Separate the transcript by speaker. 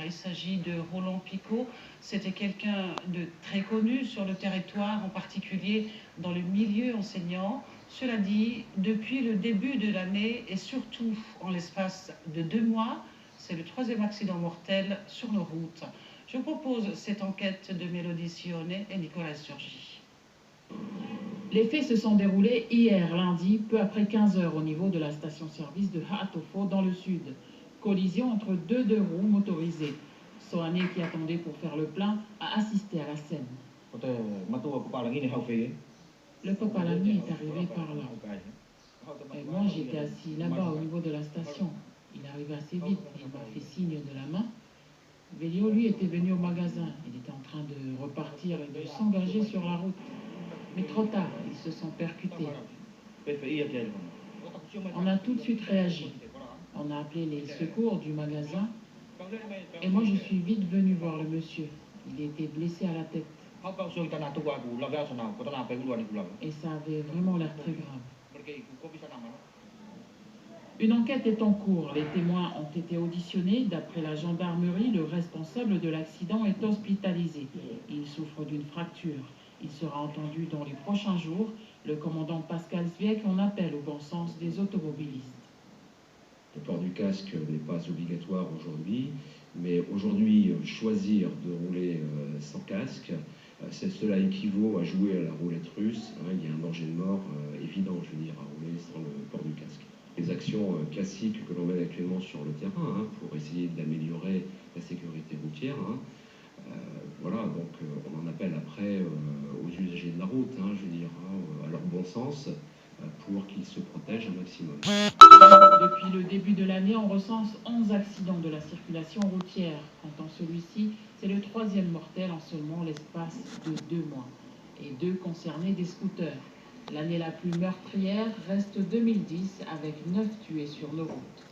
Speaker 1: Il s'agit de Roland Picot. C'était quelqu'un de très connu sur le territoire, en particulier dans le milieu enseignant. Cela dit, depuis le début de l'année et surtout en l'espace de 2 mois, c'est le 3e accident mortel sur nos routes. Je vous propose cette enquête de Mélodie Sionnet et Nicolas Surgy.
Speaker 2: Les faits se sont déroulés hier lundi, peu après 15 heures au niveau de la station-service de Haatofo dans le sud. Collision entre deux roues motorisées. Sohané, qui attendait pour faire le plein, a assisté à la scène. Le Popalami est arrivé par là. Et moi, j'étais assis là-bas au niveau de la station. Il arrive assez vite, il m'a fait signe de la main. Vélio, lui, était venu au magasin. Il était en train de repartir et de s'engager sur la route. Mais trop tard, ils se sont percutés. On a tout de suite réagi. On a appelé les secours du magasin. Et moi, je suis vite venu voir le monsieur. Il était blessé à la tête. Et ça avait vraiment l'air très grave. Une enquête est en cours. Les témoins ont été auditionnés. D'après la gendarmerie, le responsable de l'accident est hospitalisé. Il souffre d'une fracture. Il sera entendu dans les prochains jours. Le commandant Pascal Zwiek en appelle au bon sens des automobilistes.
Speaker 3: Le port du casque n'est pas obligatoire aujourd'hui, mais aujourd'hui, choisir de rouler sans casque, cela équivaut à jouer à la roulette russe. Il y a un danger de mort évident, je veux dire, à rouler sans le port du casque. Les actions classiques que l'on mène actuellement sur le terrain pour essayer d'améliorer la sécurité routière. Voilà, donc on en appelle après aux usagers de la route, je veux dire, à leur bon sens, pour qu'ils se protègent un maximum.
Speaker 2: Depuis le début de l'année, on recense 11 accidents de la circulation routière. Quant à celui-ci, c'est le 3e mortel en seulement l'espace de 2 mois. Et 2 concernés des scooters. L'année la plus meurtrière reste 2010 avec 9 tués sur nos routes.